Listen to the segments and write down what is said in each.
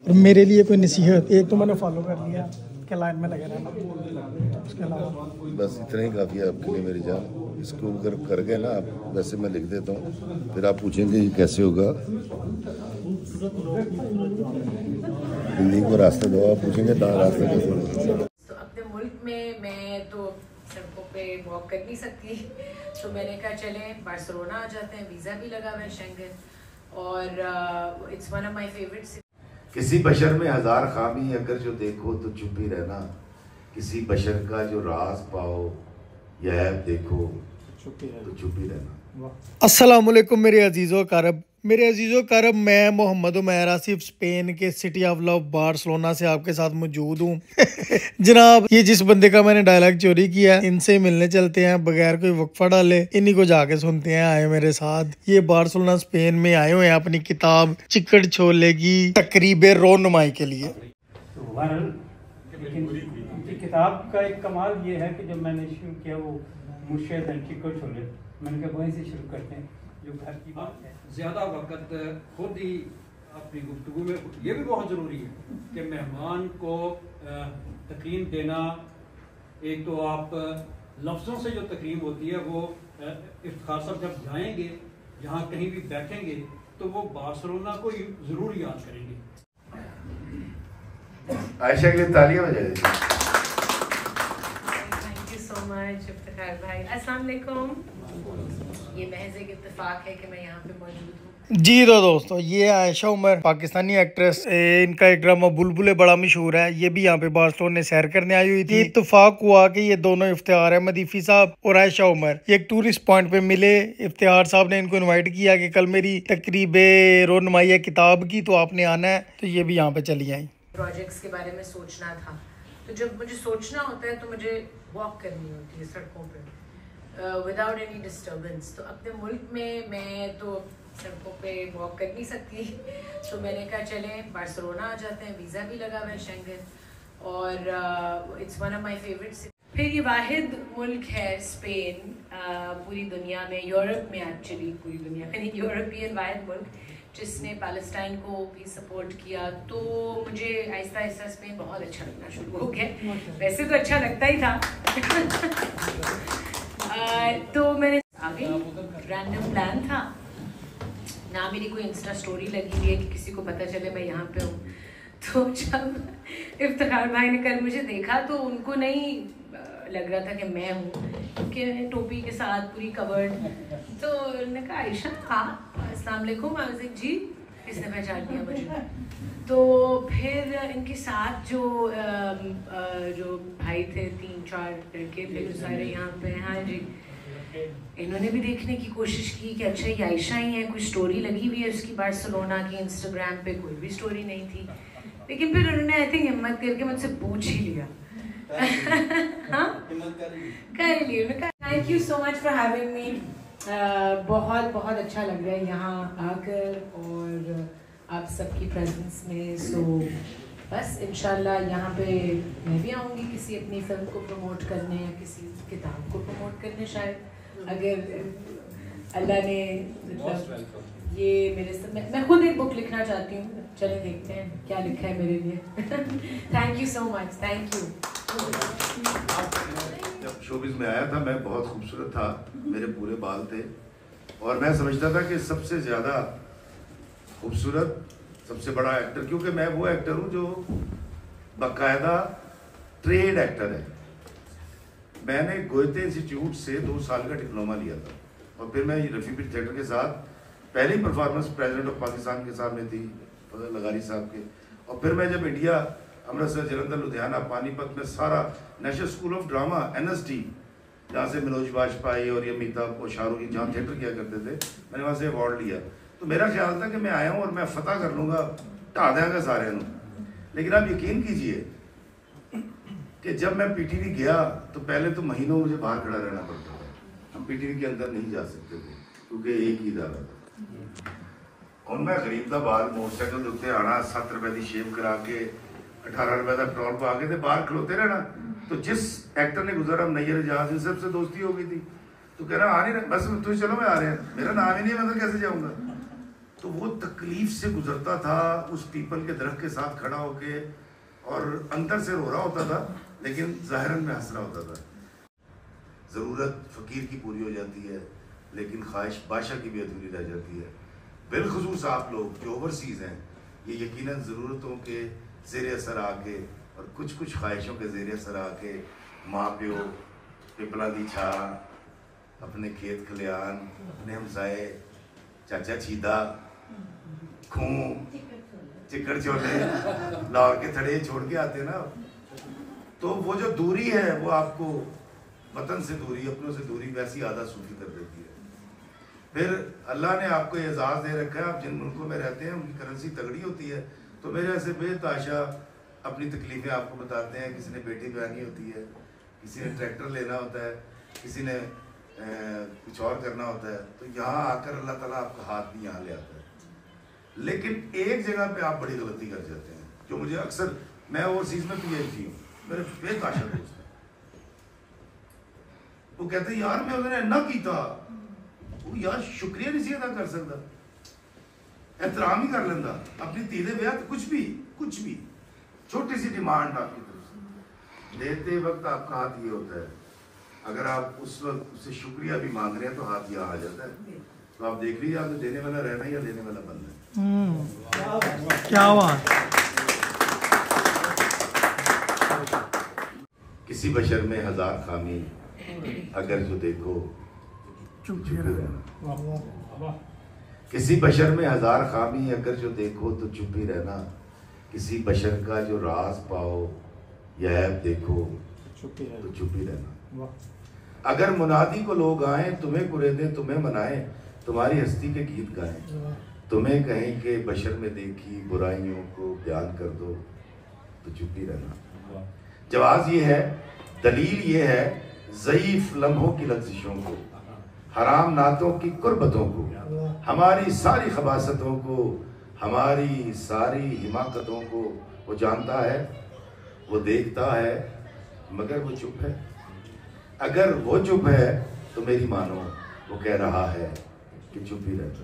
और मेरे लिए कोई नसीहत, एक तो मैंने फॉलो कर लिया कि लाइन में लगे रहना, उसके अलावा बस इतना ही काफ़ी है आपके लिए मेरी जान। इसको अगर कर गए ना आप, वैसे मैं लिख देता हूँ, फिर आप पूछेंगे ये कैसे होगा। दिल्ली को रास्ता दो, आप पूछेंगे रास्ता कैसे होगा। तो अपने मुल्क में मैं तो सड़कों पे वॉक कर नहीं सकती, तो मैंने कहा चले बार्सिलोना आ जाते हैं, वीज़ा भी लगा हुआ है शेंगन, और it's one of my favourite. किसी बशर में हजार खामी अगर जो देखो तो चुप ही रहना, किसी बशर का जो राज पाओ या ऐब देखो तो चुप ही रहना। अस्सलाम वालेकुम मेरे अजीज़ो कारब, मेरे अजीज़ो कारब, मैं मोहम्मद उमैर आसिफ स्पेन के सिटी ऑफ लव बार्सिलोना से आपके साथ मौजूद हूँ। जनाब, ये जिस बंदे का मैंने डायलॉग चोरी किया, इनसे मिलने चलते हैं बगैर कोई वक्फा डाले, इन्हीं को जाके सुनते हैं। आए मेरे साथ, ये बार्सिलोना स्पेन में आए हुए हैं अपनी किताब चिकट छोले की तकरीब रोनुमाई के लिए। लेकिन किताब का एक कमाल ये है कि जब मैंने शुरू किया वो मुर्शिद चिकट छोले, मैंने कहा वहीं से शुरू करते हैं जो घर की बात है। ज़्यादा वक्त खुद ही अपनी गुफ्तगू में, ये भी बहुत ज़रूरी है कि मेहमान को तकरीम देना। एक तो आप लफ्ज़ों से जो तकरीम होती है वो इफ्तिखार साहब जब जाएंगे, जहाँ कहीं भी बैठेंगे, तो वो बार्सिलोना को ज़रूर याद करेंगे। आयशा के लिए तालियां बजा दीजिए। Thank you so much Iftikhar भाई। अस्सलाम वालेकुम। ये महज एक इत्तेफाक है कि मैं यहाँ पे मौजूद हूँ। जी तो दोस्तों, ये आयशा उमर पाकिस्तानी एक्ट्रेस, इनका एक ड्रामा बुलबुल बड़ा मशहूर है। ये भी यहाँ पे बार्सिलोना सैर करने आई हुई थी। इत्तेफाक हुआ कि ये दोनों इफ्तिखार अहमद इफ़ी साहब और आयशा उमर एक टूरिस्ट पॉइंट पे मिले। इफ्तिखार साहब ने इनको इनवाइट किया कि कल मेरी तकरीब रोनुमाई है किताब की, तो आपने आना है। तो ये भी यहाँ पे चली आई। प्रोजेक्ट्स के बारे में सोचना था, तो जब मुझे सोचना होता है तो मुझे वॉक करनी होती है सड़कों पे विदाउट एनी डिस्टर्बेंस। तो अपने मुल्क में मैं तो सड़कों पे वॉक कर नहीं सकती, तो मैंने कहा चले बार्सिलोना आ जाते हैं, वीज़ा भी लगा हुआ है शेंगन, और it's one of my favourite. फिर ये वाहिद मुल्क है स्पेन पूरी दुनिया में, यूरोप में, एक्चुअली पूरी दुनिया में, यूरोपियन वाहिद मुल्क जिसने पैलेस्टाइन को भी सपोर्ट किया। तो मुझे आहिस्ता आहिस्ता स्पेन बहुत अच्छा लगना शुरू हो गया। वैसे तो अच्छा लगता ही था। तो मैंने आ गई, रैंडम प्लान था ना, मेरी कोई इंस्टा स्टोरी लगी हुई है कि किसी को पता चले मैं यहाँ पे हूँ। तो जब इफ्तिखार भाई ने कल मुझे देखा तो उनको नहीं लग रहा था कि मैं हूँ, क्योंकि टोपी के साथ पूरी कवर्ड। तो उन्होंने कहा आयशा आप, अस्सलाम वालेकुम। आई वाज लाइक जी, किसने पहचान लिया मुझे? तो फिर इनके साथ जो भाई थे, 3-4 लड़के थे जो सारे यहाँ पे, हाँ जी, इन्होंने भी देखने की कोशिश की कि अच्छा ये आयशा ही है, कोई स्टोरी लगी हुई है उसकी बार्सिलोना की। इंस्टाग्राम पे कोई भी स्टोरी नहीं थी, लेकिन फिर उन्होंने आई थिंक हिम्मत करके मुझसे पूछ ही लिया। हाँ कर लिया। उन्होंने कहा thank you so much for having me. बहुत बहुत अच्छा लग रहा है यहाँ आकर और आप सबकी प्रेजेंस में। सो बस इंशाल्लाह यहाँ पे मैं भी आऊँगी किसी अपनी फिल्म को प्रमोट करने या किसी किताब को प्रमोट करने, शायद अगर अल्लाह ने मतलब ये मेरे से, मैं खुद एक बुक लिखना चाहती हूँ। चले देखते हैं क्या लिखा है मेरे लिए। Thank you so much, thank you. जब शोबिज़ में आया था मैं बहुत खूबसूरत था, मेरे पूरे बाल थे, और मैं समझता था कि सबसे ज़्यादा खूबसूरत, सबसे बड़ा एक्टर, क्योंकि मैं वो एक्टर हूँ जो बाकायदा ट्रेड एक्टर है। मैंने गोयते इंस्टीट्यूट से 2 साल का डिप्लोमा लिया था, और फिर मैं रफ़ी पीर थिएटर के साथ पहली परफॉर्मेंस प्रेसिडेंट ऑफ पाकिस्तान के सामने थी, फजल लगारी साहब के। और फिर मैं जब इंडिया, अमृतसर, जलंधर, लुधियाना, पानीपत में सारा national school of drama NSD, जहाँ से मनोज वाजपेयी और ये अमिताभ और शाहरुख की जहाँ थिएटर किया करते थे, मैंने वहाँ से अवार्ड लिया। तो मेरा ख्याल था कि मैं आया हूँ और मैं फतह कर लूँगा, ढा देंगे सारे ਨੂੰ। लेकिन आप यकीन कीजिए कि जब मैं PTV गया तो पहले तो महीनों मुझे बाहर खड़ा रहना पड़ता था। हम PTV के अंदर नहीं जा सकते थे क्योंकि एक ही इदारा था। और मैं गरीब का बाहर मोटरसाइकिल के उत्ते आना, 7 रुपए की शेव करा के, 18 रुपए का पेट्रोल पा के बाहर खलोते रहना। तो जिस एक्टर ने गुजरा, नैयर एजाज, इन सबसे दोस्ती हो गई थी। तो कह रहा आ नहीं रहा, बस तुम चलो मैं आ रहे हैं, मेरा नाम ही नहीं है, मैं तो कैसे जाऊँगा। तो वो तकलीफ से गुजरता था उस पीपल के दरख्त के साथ खड़ा होके, और अंदर से रो रहा होता था लेकिन ज़ाहिरन में हंस रहा होता था। ज़रूरत फ़कीर की पूरी हो जाती है लेकिन ख्वाहिश बादशाह की भी अधूरी रह जाती है। बिलखुसूस आप लोग जो ओवरसीज़ हैं, ये यकीनन ज़रूरतों के ज़ेर असर आके और कुछ ख्वाहिशों के ज़ेर असर आके माँ प्यो, पिपला दी छा, अपने खेत खलियान, अपने हमसाए, चाचा चीदा, खूं, चिकड़ चोले, लाहौर के थड़े छोड़ के आते ना, तो वो जो दूरी है वो आपको वतन से दूरी, अपनों से दूरी वैसी आदत सूफी कर देती है। फिर अल्लाह ने आपको एजाज़ दे रखा है, आप जिन मुल्कों में रहते हैं उनकी करेंसी तगड़ी होती है, तो मेरे ऐसे बेताशा अपनी तकलीफ़ें आपको बताते हैं। किसी ने बेटी ब्यानी होती है, किसी ने ट्रैक्टर लेना होता है, किसी ने कुछ और करना होता है, तो यहाँ आकर अल्लाह ताला आपका हाथ भी यहाँ ले आता है। लेकिन एक जगह पे आप बड़ी गलती कर जाते हैं, जो मुझे अक्सर, मैं ओवरसीज़ में PhD हूँ, मेरे बेताशा दोस्त हैं, वो कहते हैं यार मैं उन्होंने ना किया, वो यार शुक्रिया नहीं अदा कर सकता, एहतराम ही कर लेंदा अपनी तीले ब्याह, कुछ भी छोटी सी डिमांड आपकी तरफ से देते वक्त आपका हाथ ये होता है, अगर आप उस वक्त उससे शुक्रिया भी मांग रहे हैं तो हाथ यहाँ आ जाता है। तो आप देख लीजिए, आपको देने वाला रहना या लेने वाला बनना है। क्या बात। किसी बशर में 1000 खामी, अगर जो देखो चुप रहना। किसी बशर में 1000 खामी, अगर जो देखो तो चुप ही रहना। किसी बशर का जो राज पाओ या ऐब देखो तो चुप ही रहना। अगर मुनादी को लोग आए, तुम्हें कुरेदें तुम्हें मनाएं, तुम्हारी हस्ती के गीत गाएं, तुम्हें कहें कि बशर में देखी बुराइयों को बयान कर दो तो चुप ही रहना। जवाब ये है, दलील ये है, ज़ईफ लम्हों की लफ्ज़िशों को, हराम नातों की कुर्बतों को, हमारी सारी खबासतों को, हमारी सारी हिमाकतों को वो जानता है, वो देखता है, मगर वो चुप है। अगर वो चुप है तो मेरी मानो वो कह रहा है कि चुप ही रहता।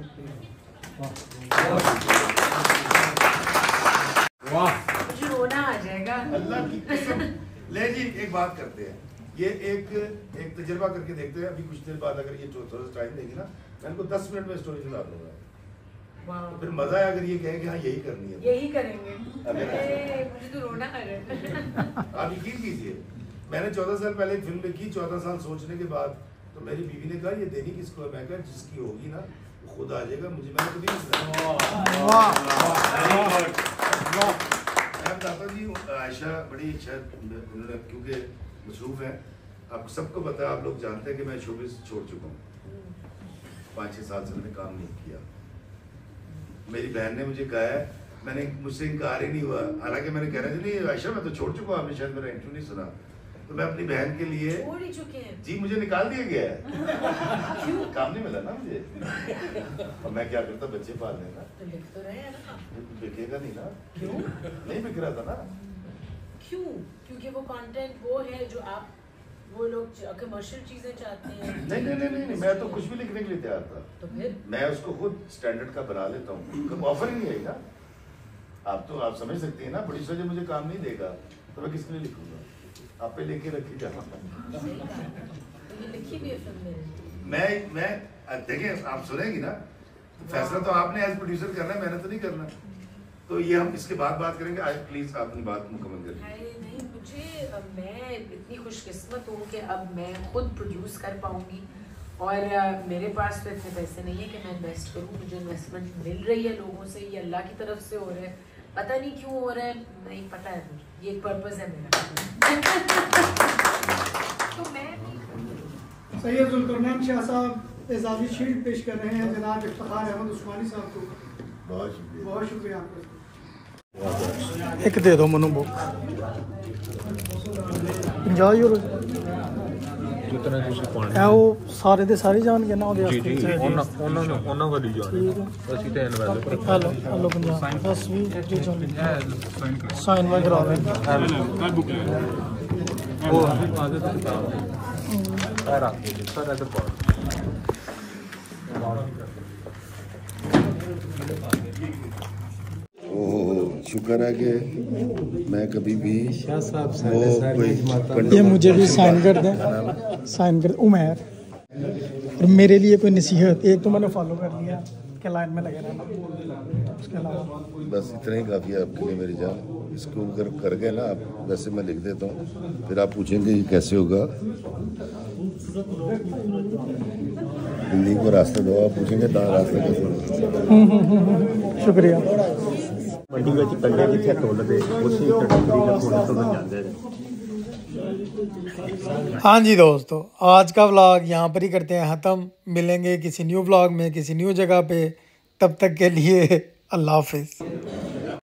मुझे रोना आ जाएगा। अल्लाह की कसम। ले जी एक बात करते हैं, ये एक तजुर्बा करके देखते हैं। अभी कुछ देर बाद अगर ये थोड़ा सा टाइम देगी ना, मैं इनको 10 मिनट में स्टोरी सुना दूंगा। तो फिर मजा है अगर ये कहें कि हाँ यही करनी है, यही करेंगे। मुझे तो रोना आ रहा है। आप यकीन कीजिए, मैंने 14 साल पहले एक फिल्म लिखी, 14 साल सोचने के बाद तो मेरी बीवी ने कहा ये देनी किसको है? मैं कहा जिसकी होगी ना वो खुद आ जाएगा। मुझे मैंने कभी नहीं सुना। मैं बताता जी, आयशा बड़ी शायद उन्होंने, क्योंकि मसरूफ है, आप सबको पता है, आप लोग जानते हैं कि मैं शोबिज़ छोड़ चुका हूँ, 5-6 साल से मैंने काम नहीं किया। मेरी बहन ने मुझे कहा है, मैंने मुझसे इनकार ही नहीं हुआ, हालांकि मैंने कह रहा था नहीं आयशा मैं तो छोड़ चुका हूँ, आपने शायद मेरा इंटरव्यू नहीं सुना। तो मैं अपनी बहन के लिए छोड़ ही चुके हैं जी, मुझे निकाल दिया गया है। क्यों? काम नहीं मिला ना मुझे, और मैं क्या करता, बच्चे पाल लेना। तो लिख तो रहे हैं ना। बिकेगा नहीं ना। क्यों नहीं बिक रहा था ना। क्यों? क्योंकि वो कंटेंट वो है जो आप, वो लोग कमर्शियल चीजें चाहते हैं। नहीं, मैं तो कुछ भी लिखने के लिए तैयार था। तो फिर मैं उसको खुद स्टैंडर्ड का बना लेता हूँ, कभी ऑफर ही नहीं आई ना। आप तो आप समझ सकती हैं ना, बड़ी सजा मुझे काम नहीं देगा तो मैं किसके लिए लिखूंगा? आप पे लेके रखी जाना। ये लिखी भी है फिल्म में। मैं देखिए, आप सुनेंगी ना, तो फैसला तो आपने एज प्रोड्यूसर करना है, मैंने तो नहीं करना। तो ये हम इसके बाद बात करेंगे। आज प्लीज अपनी बात मुकम्मल करिए। नहीं, मुझे, मैं इतनी खुशकिस्मत हूँ कि अब मैं खुद प्रोड्यूस कर पाऊँगी, और मेरे पास तो इतने पैसे नहीं है कि मैं इन्वेस्ट करूँ। मुझे इन्वेस्टमेंट मिल रही है लोगों से, ये अल्लाह की तरफ से हो रहा है, पता नहीं क्यों हो रहा है, नहीं पता है मुझे, ये एक पर्पस है मेरा। तो मैं सैयद जुल्करनैन शाह साहब एजाज़ी शील्ड पेश कर रहे हैं जनाब इफ्तिखार अहमद उस्मानी साहब को। बहुत शुक्रिया आपका। एक दे दो मनु बुक 50 यूरो जितने ਤੁਸੀਂ ਪਾਣੀ ਹੈ ਉਹ ਸਾਰੇ ਦੇ ਸਾਰੇ ਜਾਣਗੇ ਨਾ ਉਹਦੇ ਜੀ ਜੀ ਉਹਨਾਂ ਵਾਲੀ ਜਾਣੀ ਅਸੀਂ ਤਾਂ ਇਨਵੈਸਟ ਕਰ ਹਲੋ 50 10 20 ਜੀ ਜਾਨ ਸਾਈਨ ਮੈਂ ਕਰਾ ਰਿਹਾ ਉਹ ਆਦੇ ਤਾਂ ਸਾਰਾ ਸਾਰਾ ਦਾ शुक्र है कि मैं कभी भी ये मुझे भी साइन कर दें, साइन कर उमर। और मेरे लिए कोई नसीहत, एक तो मैंने फॉलो कर लिया कि लाइन में लगे रहना, उसके अलावा बस इतना ही काफ़ी है आपके लिए मेरी जान। इसको अगर कर गए ना आप, वैसे मैं लिख देता हूँ, फिर आप पूछेंगे ये कैसे होगा। दिल्ली को रास्ता दो, आप पूछेंगे रास्ता कैसे होगा। शुक्रिया। मंडी में कंडे जिथे तोलते उसी कटोरी का थोड़ा थोड़ा जाते हैं। हाँ जी दोस्तों, आज का व्लॉग यहाँ पर ही करते हैं ख़त्म। मिलेंगे किसी न्यू व्लॉग में, किसी न्यू जगह पे। तब तक के लिए अल्लाह हाफिज़।